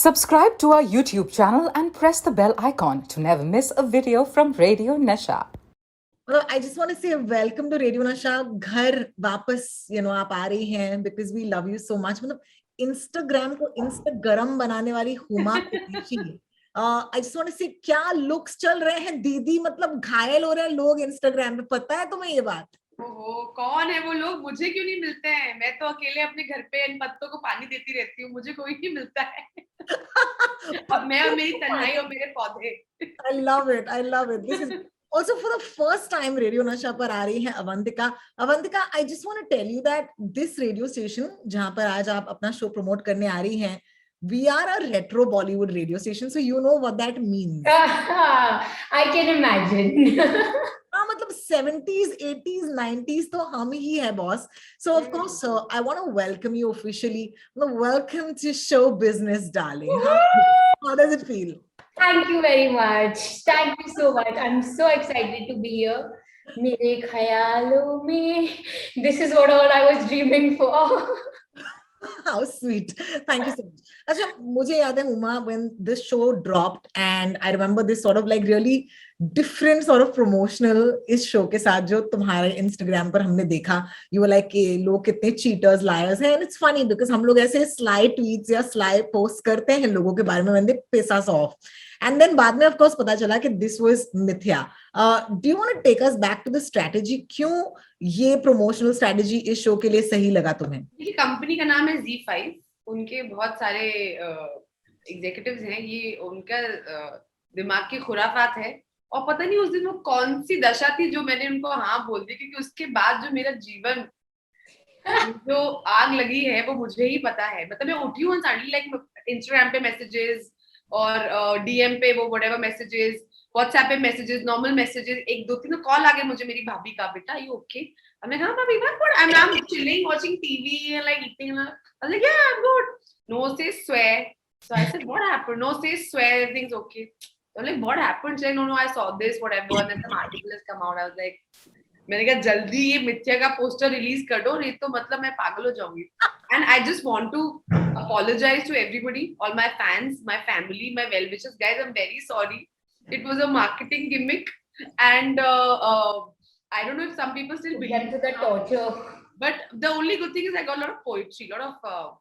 Subscribe to our YouTube channel and press the bell icon to never miss a video from Radio Nasha. Well, I just want to say welcome to Radio Nasha. घर वापस आप आ रही हैं because we love you so much. मतलब Instagram को Instagram बनाने वाली Huma Qureshi. I just want to say क्या looks चल रहे हैं दीदी, मतलब घायल हो रहे हैं लोग Instagram पे. पता है तुम्हें ये बात? ओहो, कौन है वो लोग? मुझे क्यों नहीं मिलते हैं? मैं तो अकेले अपने घर पे इन पत्तों को पानी देती रहती हूँ, मुझे कोई नहीं मिलता है. मैं और मेरी तन्हाई और मेरे पौधे. I love it. I love it. This is also for the first time Radio Nasha पर आ रही है Avantika. Avantika, I just want to tell you that this radio station जहाँ पर आज आप अपना शो प्रमोट करने आ रही हैं, we are a retro Bollywood radio station, so you know what that means. I can imagine. हाँ, मतलब 70s, 80s, 90s तो हम ही है boss. So of course, I want to welcome you officially. Welcome to show business, darling. How does it feel? Thank you very much. Thank you so much. I'm so excited to be here. मेरे ख्यालों में, this is what all I was dreaming for. How sweet. Thank you so much. अच्छा, मुझे याद है Huma, when this show dropped and I remember this sort of like really different sort of promotional इस show के साथ जो तुम्हारे Instagram पर हमने देखा. You were like कि लोग कितने cheaters, liars हैं, and it's funny because हम लोग ऐसे sly tweets या sly posts करते हैं लोगों के बारे में when they piss us off. And then बाद में of course पता चला कि this was Mithya. Do you want to take us back to the strategy? क्यों ये promotional strategy इस show के लिए सही लगा तुम्हें? देखिए, कंपनी का नाम है Z5. उनके बहुत सारे एग्जीक्यूटिव्स हैं. ये उनका दिमाग की खुराफात है. और पता नहीं उस दिन वो कौन सी दशा थी जो मैंने उनको हाँ बोल दी, क्योंकि उसके बाद जो मेरा जीवन जो आग लगी है वो मुझे ही पता है. मतलब मैं उठी हूँ सडनली लाइक इंस्टाग्राम पे मैसेजेस और डीएम पे वो व्हाटएवर मैसेजेस, व्हाट्सएप पे मैसेजेस, नॉर्मल मैसेजेस, एक दो तीन कॉल आ गए मुझे मेरी भाभी का, बेटा यू ओके? हमने कहा भाभी what, I am chilling watching TV and like eating. I was like yeah I am good. No say swear. So I said what happened? No say swear, everything's okay. I'm like, what happened? She's like, no, I saw this, whatever. And then some article has come out. I was like, मैंने कहा जल्दी ये मिथ्या का poster release कर दो, नहीं तो मतलब मैं पागल हो जाऊंगी. And I just want to apologize to everybody, all my fans, my family, my well-wishers. Guys, I'm very sorry. It was a marketing gimmick. And I don't know if some people still believe to the torture. But the only good thing is I got a lot of poetry. A lot of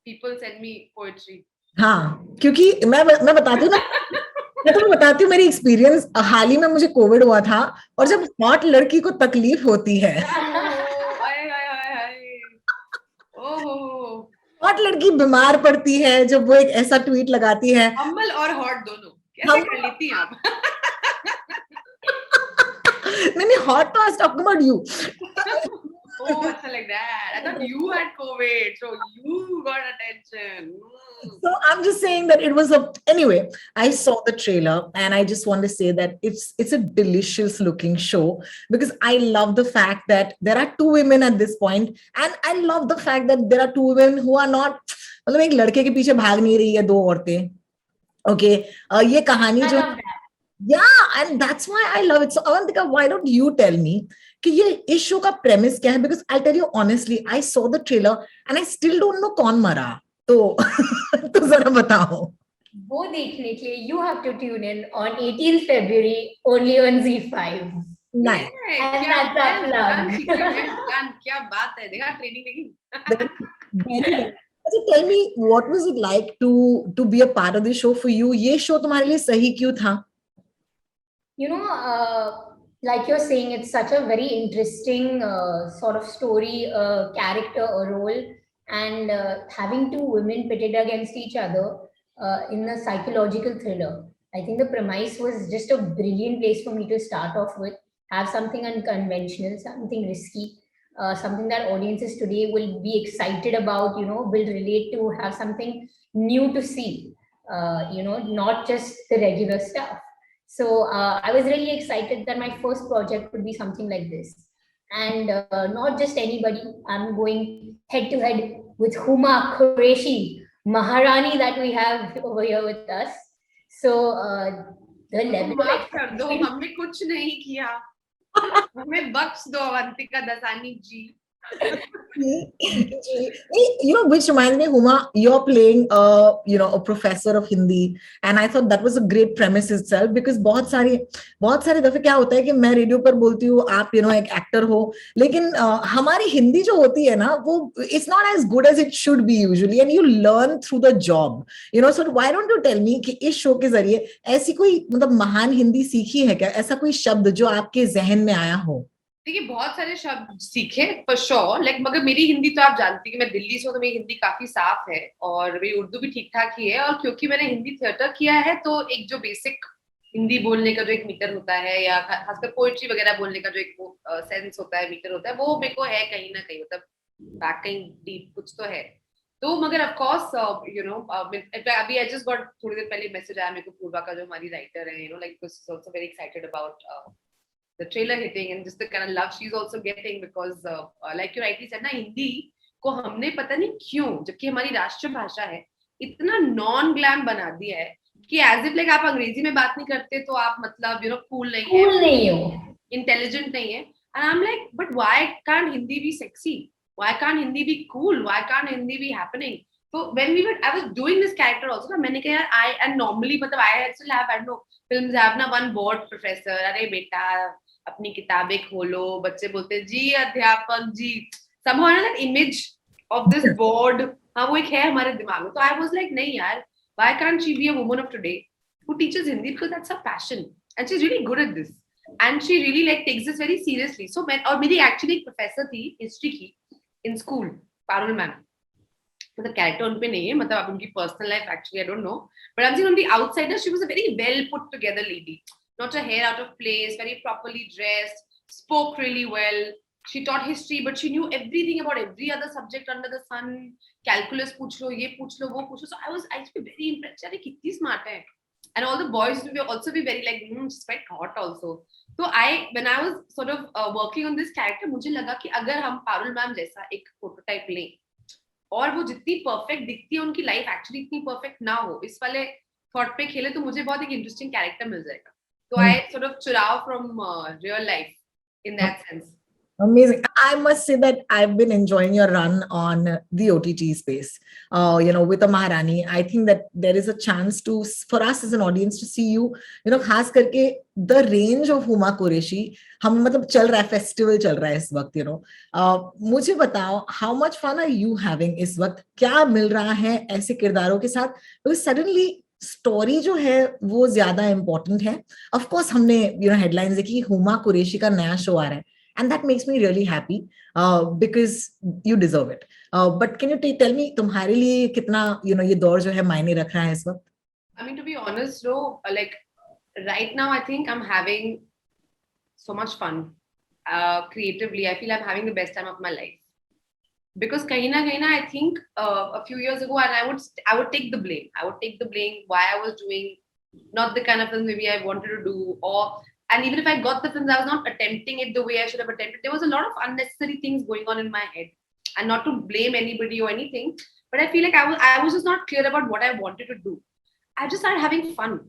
people send me poetry. हाँ, क्योंकि मैं बताती हूँ ना, मैं तुम्हें बताती हूँ मेरी एक्सपीरियंस. हाल ही में मुझे कोविड हुआ था और जब हॉट लड़की को तकलीफ होती है, हॉट लड़की बीमार पड़ती है जब वो एक ऐसा ट्वीट लगाती है. हम्बल और हॉट दोनों कैसे कर लेती हैं आप? नहीं, हॉट तो I talking about you. Oh, अच्छा, like that. I thought you had COVID, so you got attention. So I'm just saying that it was anyway, I saw the trailer and I just want to say that it's a delicious looking show because I love the fact that there are two women at this point, and I love the fact that there are two women who are not, मतलब एक लड़के के पीछे भाग नहीं रही है दो औरतें. Okay, ये कहानी जो, yeah, and that's why I love it. So Avantika, why don't you tell me कि ये इस शो का premise क्या है? Because I'll tell you honestly, I saw the trailer and I still don't know कौन मरा. तो जरा बताओ. वो देखने के लिए you have to tune in on 18th February only on Z5. Nice. And that's our plug. क्या बात है, देखा ट्रेनिंग देखी. So tell me, what was it like to be a part of the show for you? ये show तुम्हारे लिए सही क्यों था? You know, like you're saying, it's such a very interesting sort of story, character, a role, and having two women pitted against each other in a psychological thriller. I think the premise was just a brilliant place for me to start off with. Have something unconventional, something risky, something that audiences today will be excited about, will relate to, have something new to see, not just the regular stuff. So I was really excited that my first project would be something like this. And not just anybody, I'm going head to head with Huma Qureshi, Maharani that we have over here with us. So the level of हमने कुछ नहीं किया. हमें बख्श दो अवंतिका दसानी जी. Which reminds me, Huma, you're playing, a professor of Hindi, and I thought that was a great premise itself because बहुत सारे दफे क्या होता है कि मैं रेडियो पर बोलती हूँ, आप एक एक्टर हो, लेकिन हमारी हिंदी जो होती है ना, वो it's not as good as it should be usually, and you learn through the job, so why don't you tell me कि इस शो के जरिए ऐसी कोई मतलब महान हिंदी सीखी है क्या, ऐसा कोई शब्द जो आपके जहन में आया हो? देखिए बहुत सारे शब्द सीखे फॉर श्योर, लाइक मगर मेरी हिंदी तो आप जानती कि मैं दिल्ली से हूँ, तो मेरी हिंदी काफी साफ है और मेरी उर्दू भी ठीक ठाक ही है, और क्योंकि मैंने हिंदी थिएटर किया है तो एक जो बेसिक हिंदी बोलने का जो एक मीटर होता है, या खासकर पोएट्री वगैरह बोलने का जो एक सेंस होता है, मीटर होता है, वो मेरे को है कहीं ना कहीं, मतलब बैक कहीं डीप कुछ तो है। तो मगर ऑफ कोर्स अभी आई जस्ट गॉट थोड़ी देर पहले मैसेज आया मेरे को पूर्वा का, जो हमारी राइटर है, like also very excited about the trailer hitting and just the kind of love she's also getting because like you rightly said ना, हिंदी को हमने पता नहीं क्यों, जबकि हमारी राष्ट्र भाषा है, इतना नॉन ग्लैम बना दिया है कि एज इफ लाइक आप अंग्रेजी में बात नहीं करते तो आप मतलब कूल नहीं हो, इंटेलिजेंट नहीं है। And I am like but why can't Hindi be sexy, why can't Hindi be cool, why can't Hindi be happening? तो when we were I was doing this character also ना, मैंने कहा यार आई एंड नॉर्मली मतलब I still have I don't know films have ना one board professor, अरे बेटा अपनी किताबें खोलो, बच्चे बोलते जी अध्यापक जी, somehow that image of this board, हाँ वो एक है हमारे दिमाग में। तो I was like नहीं यार, why can't she be a woman of today who teaches Hindi, because that's her passion and she's really good at this and she really like takes this very seriously. So मैं, और मेरी actually एक professor थी history की in school, Parul ma'am, मतलब character उन पे नहीं है, मतलब आप उनकी personal life actually I don't no, but I am seeing on the outsider she was a very well put together lady, not a hair out of place, very properly dressed, spoke really well. She taught history, but she knew everything about every other subject under the sun. Calculus पूछ लो, ये पूछ लो, वो पूछ लो. So I was actually very impressed. अरे कितनी smart है. And all the boys will also be very like, she's quite hot also. So when I was sort of working on this character, मुझे लगा कि अगर हम पारुल मैम जैसा एक प्रोटोटाइप लें, और वो जितनी परफेक्ट दिखती है उनकी लाइफ एक्चुअली इतनी परफेक्ट ना हो, इस वाले थॉट पे खेले तो मुझे बहुत एक इंटरेस्टिंग कैरेक्टर मिल जाएगा। So I sort of churao from real life in that sense. Amazing. I must say that I've been enjoying your run on the OTT space. With the Maharani, I think that there is a chance for us as an audience to see you. खास करके the range of Huma Qureshi, हम मतलब चल रहा है, festival चल रहा है इस वक्त. मुझे बताओ, how much fun are you having इस वक्त? क्या मिल रहा है ऐसे किरदारों के साथ? Because suddenly स्टोरी जो है वो ज्यादा इंपॉर्टेंट है. ऑफ कोर्स हमने हेडलाइंस देखी, हुमा कुरैशी का नया शो आ रहा है, and that makes me really happy because you deserve it. But can you tell me तुम्हारे लिए कितना ये दौर जो है मायने रख रहा है इस वक्त? I mean, to be honest, like right now I think I'm having so much fun creatively. I feel I'm having the best time of my life. Because kahin na I think a few years ago, and I would take the blame. I would take the blame why I was doing not the kind of films maybe I wanted to do, and even if I got the films, I was not attempting it the way I should have attempted. There was a lot of unnecessary things going on in my head, and not to blame anybody or anything, but I feel like I was just not clear about what I wanted to do. I just started having fun,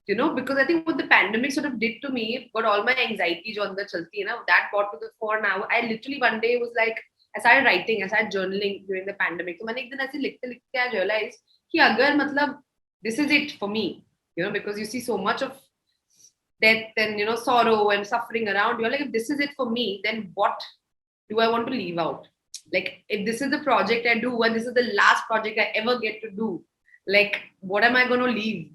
because I think what the pandemic sort of did to me, got all my anxiety jo andar chalti hai na, that brought to the fore. Now I literally one day was like, I started writing, I started journaling during the pandemic. So मैंने एक दिन ऐसे लिखते I realized कि अगर मतलब this is it for me, because you see so much of death and sorrow and suffering around. You're like, if this is it for me, then what do I want to leave out? Like, if this is the project I do and this is the last project I ever get to do, like, what am I going to leave?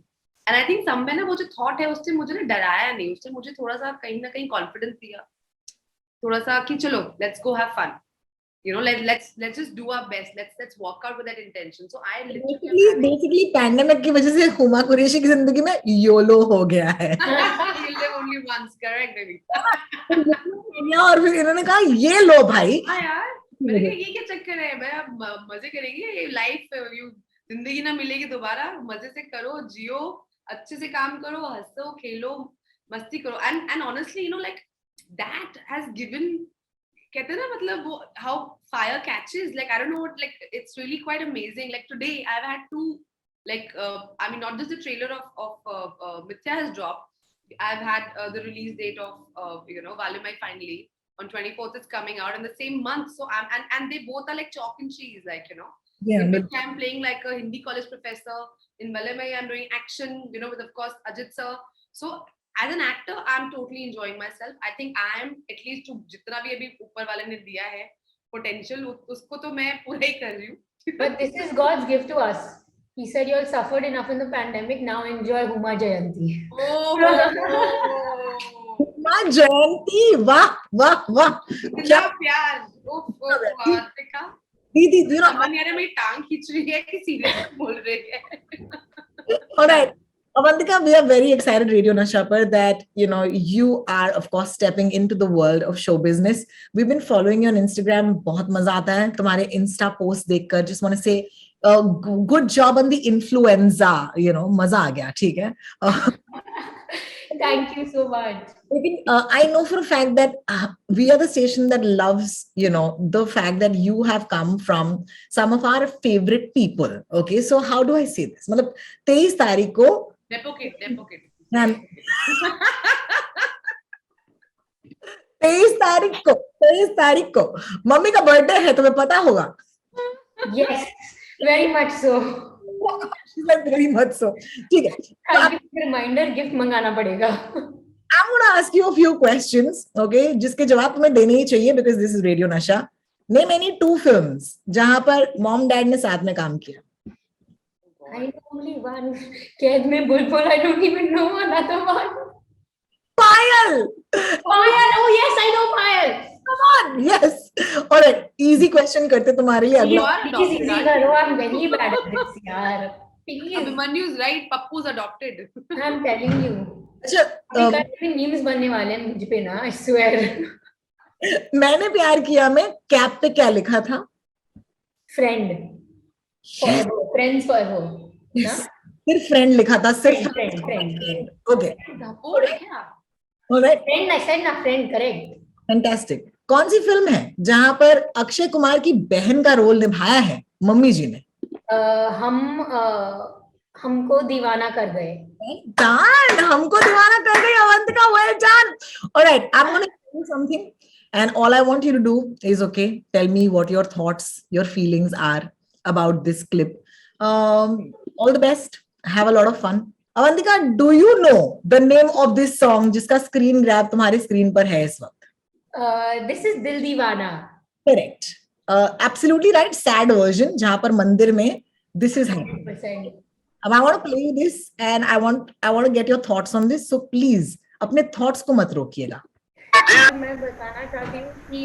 And I think somewhere ना वो जो thought है उससे मुझे ना डराया नहीं, उससे मुझे थोड़ा सा कहीं ना कहीं confidence दिया, थोड़ा सा कि चलो let's go have fun. Let's just do our best. Let's walk out with that intention. So I basically pandemic की वजह से हुमा कुरैशी की जिंदगी में YOLO हो गया है. You'll live only once, correct, baby. और फिर इन्होंने कहा ये लो भाई. हाँ यार, मैंने कहा ये क्या चक्कर है भाई, आप मजे करेंगे, ये लाइफ जिंदगी ना मिलेगी दोबारा, मजे से करो, जियो, अच्छे से काम करो, हंसो, खेलो, मस्ती करो. And honestly, like that has given, कहते हैं ना मतलब वो how fire catches, like I don't know what, like it's really quite amazing. Like today I've had to, like I mean, not just the trailer of Mithya has dropped, I've had the release date of Valimai finally, On 24th it's coming out in the same month. So and they both are like chalk and cheese, like, you know. Yeah, In but Mithya, I'm playing like a Hindi college professor. In Malamai, I'm doing action, you know, with of course Ajit sir. So as an actor, I'm totally enjoying myself. I think I am at least to जितना भी अभी ऊपर वाले ने दिया है potential, उसको तो मैं पूरा ही कर रही हूँ. But this is God's gift to us. He said you all suffered enough in the pandemic. Now enjoy Huma Jayanti. Oh, Huma Jayanti, वाह वाह वाह, इतना प्यार. Avantika. दीदी, you know, अमन यार मेरी टांग खींच रही है कि सीरियस बोल रही है. all right. Avantika, we are very excited, Radio Nasha par, that you know you are, of course, stepping into the world of show business. We've been following you on Instagram. बहुत मजा आता है तुम्हारे Insta post देखकर. Just want to say, good job on the influenza. You know, मजा आ गया, ठीक है. Thank you so much. I know for a fact that we are the station that loves, you know, the fact that you have come from some of our favorite people. Okay, so how do I say this? मतलब 23 तारीख को Nepo kid. 23 तारीख को mummy का birthday है, तुम्हें पता होगा. Yes, very much so. She's like, very much so. ठीक है. Thank you for the reminder. Gift मंगाना पड़ेगा. I'm going to ask you a few questions, okay? जिसके जवाब तुम्हें देने ही चाहिए because this is Radio Nasha. Name any 2 films जहां पर mom dad ने साथ में काम किया. I know only one. कैद में बुलबुल. I don't even know another one. Payal! Payal. Oh yes, I know Payal. Come on, yes. All right, easy question करते तुम्हारे लिए You अगला. are Please easy adopted. करो. I'm very bad at this, यार. Please. Abhimanyu is right. Pappu's adopted. I'm telling you. अच्छा, अभी memes बनने वाले हैं मुझ पे ना. I swear. मैंने प्यार किया में कैप पे क्या लिखा था? Friend. Forever. Friends forever. ना? सिर्फ फ्रेंड लिखा था, सिर्फ Friend. ओके. Oh, क्या? ऑलराइट, Friend, I said ना friend, correct. फैंटास्टिक. कौन सी फिल्म है जहां पर अक्षय कुमार की बहन का रोल निभाया है मम्मी जी ने? हमको दीवाना कर गए. Done. हमको दीवाना कर गई Avantika. Well done. All right, I'm going to tell you something, and all I want you to do is, okay, tell me what your thoughts, your feelings are about this clip. All the best. Have a lot of fun. Avantika, do you know the name of this song जिसका screen grab तुम्हारे screen पर है इस वक्त? This is दिल दीवाना. Correct. Absolutely right. Sad version जहां पर मंदिर में this is happening. 100%. अब I want to play you this and I want to get your thoughts on this. So please अपने thoughts को मत रोकिएगा. मैं बताना चाहती हूँ कि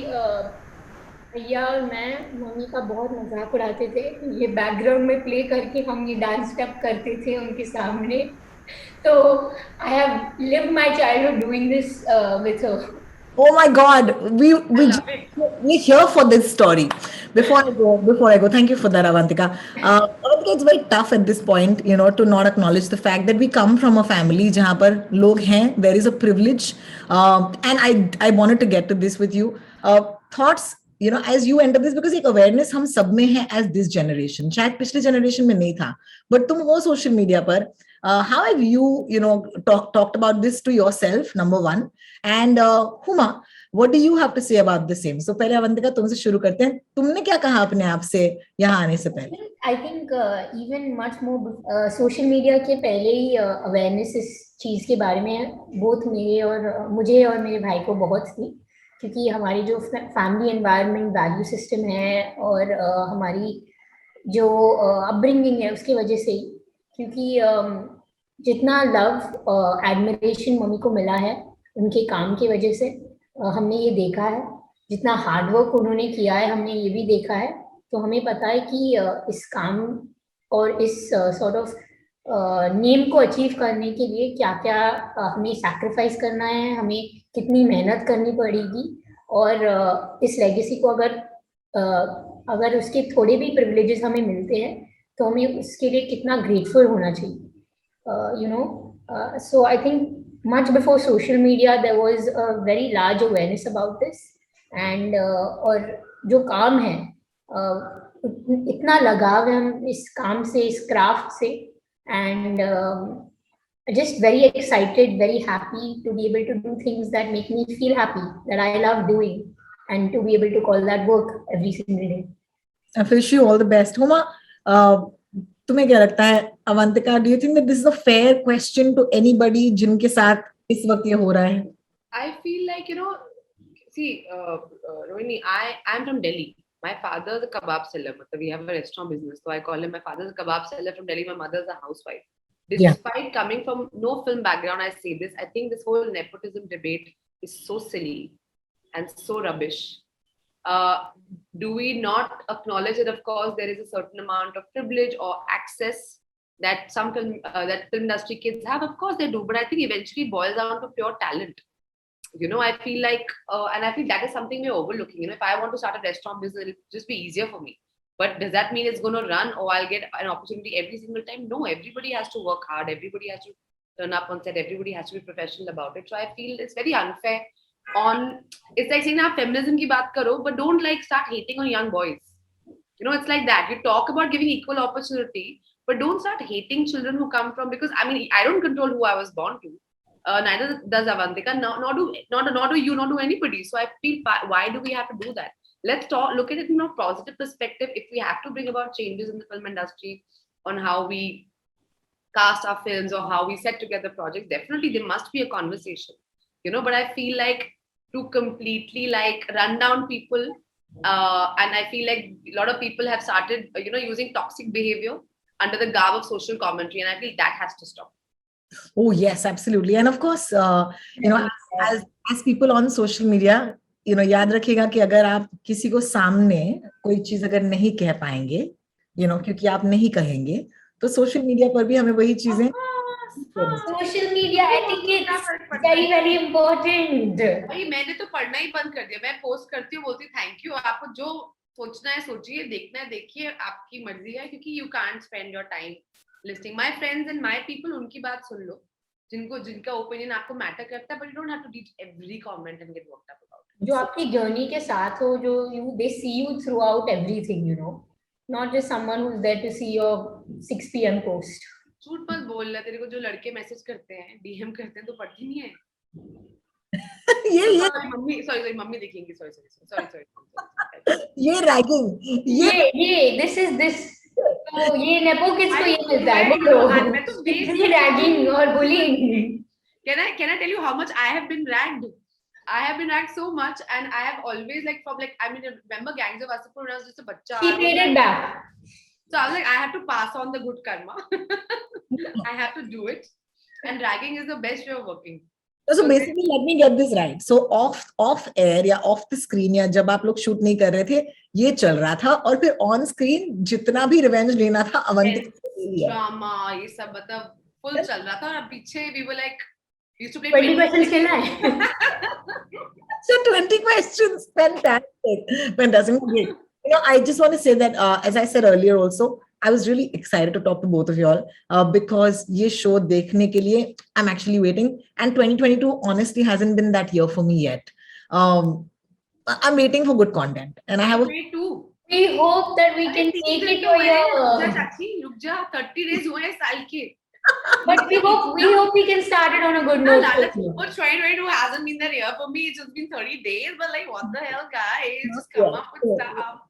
भैया और मैं मम्मी का बहुत मजाक उड़ाते थे. ये बैकग्राउंड में प्ले करके हम ये डांस स्टेप करते थे उनके सामने. तो I have lived my childhood doing this with her. Oh my God, we're here for this story. Before I go, thank you for that, Avantika. Avantika, it's very tough at this point, you know, to not acknowledge the fact that we come from a family जहाँ पर लोग हैं. There is a privilege, and I wanted to get to this with you. Thoughts, you know, as you enter this, because एक awareness हम सब में है as this generation. शायद पिछले generation में नहीं था, but तुम हो social media पर. How have you, you know, talked about this to yourself, number one? And Huma, what do you have to say about the same? So पहले अवंतिका तुमसे शुरू करते हैं. तुमने क्या कहा अपने आप से यहाँ आने से पहले? I think even much more social media के पहले ही awareness इस चीज के बारे में both मुझे और मेरे भाई को बहुत थी, क्योंकि हमारी जो family environment value system है और हमारी जो upbringing है उसकी वजह से, क्योंकि जितना लव एडमिरेशन मम्मी को मिला है उनके काम की वजह से हमने ये देखा है, जितना हार्डवर्क उन्होंने किया है हमने ये भी देखा है. तो हमें पता है कि इस काम और इस सॉर्ट ऑफ नेम को अचीव करने के लिए क्या क्या हमें सैक्रिफाइस करना है, हमें कितनी मेहनत करनी पड़ेगी, और इस लेगेसी को अगर उसके थोड़े भी प्रिविलेजेस हमें मिलते हैं तो हमें उसके लिए कितना ग्रेटफुल होना चाहिए. You know, so I think much before social media there was a very large awareness about this, and और जो काम है इतना लगाव है हम इस काम से, इस क्राफ्ट से, and just very excited, very happy to be able to do things that make me feel happy, that I love doing, and to be able to call that work every single day. I wish you all the best. Huma, तुम्हें क्या लगता है? Avantika, do you think that this is a fair question to anybody जिनके साथ इस वक्त ये हो रहा है? I feel like, see, Rohini, I'm from Delhi. My father's a kebab seller. We have a restaurant business, so I call him my father's a kebab seller from Delhi. My mother's a housewife. Despite coming from no film background, I say this. I think this whole nepotism debate is so silly and so rubbish. Do we not acknowledge that, of course, there is a certain amount of privilege or access that some film industry kids have? Of course they do, but I think eventually it boils down to pure talent. I feel like, and I feel that is something we're overlooking. If I want to start a restaurant business, it'll just be easier for me. But does that mean it's going to run or I'll get an opportunity every single time? No, everybody has to work hard. Everybody has to turn up on set. Everybody has to be professional about it. So I feel it's very unfair. It's like saying, feminism ki baat karo, but don't start hating on young boys. It's like that. You talk about giving equal opportunity, but don't start hating children who come from, because I don't control who I was born to. Neither does Avantika, nor do you, nor do anybody. So I feel, why do we have to do that? Let's look at it in a positive perspective. If we have to bring about changes in the film industry on how we cast our films or how we set together projects, definitely there must be a conversation. But I feel like to completely run down people, and I feel like a lot of people have started, using toxic behavior under the garb of social commentary, and I feel that has to stop. Oh yes, absolutely. And of course, as people on social media, याद रखिएगा कि अगर आप किसी को सामने कोई चीज अगर नहीं कह पाएंगे, क्योंकि आप नहीं कहेंगे, तो सोशल मीडिया पर भी हमें वही चीजें. Social media etiquette is very very important. भाई मैंने तो पढ़ना ही बंद कर दिया. मैं पोस्ट करती हूँ, बोलती थैंक यू, आपको जो सोचना है सोचिए, देखना है देखिए, आपकी मर्जी है, क्योंकि you can't spend your time listening. My friends and my people, उनकी बात सुन लो, जिनका ओपिनियन आपको मैटर करता है, but you don't have to read every comment and get worked up about it. जो आपकी जर्नी के साथ हो, जो they see you throughout everything, not just someone who's there to see your 6 p.m. post. झूठ मत बोल रहा, तेरे को जो लड़के मैसेज करते हैं, डीएम करते हैं, तो पढ़ती नहीं है. ये मम्मी देखेंगी. सॉरी. ये रैगिंग, ये this तो ये नेपो किड्स को ये मिलता है. मैं तो रैगिंग और bullying. Can I tell you how much I have been ragged? I have been ragged so much, and I have always remember Gangs of Wasseypur when I was just a bacha. She played it back. So I was like, I have to pass on the good karma. I have to do it, and ragging is the best way of working. So basically, let me get this right. So off air या off the screen या जब आप लोग shoot नहीं कर रहे थे, ये चल रहा था, और फिर on screen जितना भी रिवेंज लेना था अवंतिका ने लिया. ड्रामा ये सब फुल चल रहा था, और पीछे we were like, we used to play 20 questions खेलना है. So 20 questions, fantastic, great. I just want to say that, as I said earlier also, I was really excited to talk to both of you all, because ये show देखने के लिए I'm actually waiting, and 2022 honestly hasn't been that year for me yet. I'm waiting for good content, and I have. Me too. We hope that we can take it to your. रुक जा, 30 days हुए हैं साल के. But we hope we can start it on a good note. But 2022 hasn't been that year for me. It's just been 30 days, but what the hell, guys? Just come up with stuff.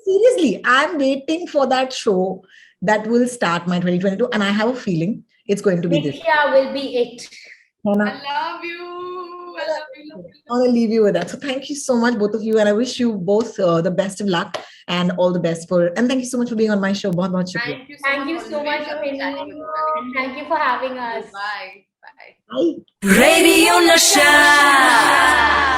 Seriously, I'm waiting for that show that will start my 2022, and I have a feeling it's going to be this. Mithya will be it. I love you. I want to leave you with that. So thank you so much, both of you, and I wish you both the best of luck and all the best and thank you so much for being on my show. बहुत शुक्रिया. Thank you so much, Rohini, and thank you for having us. Bye. Bye. Radio Nasha.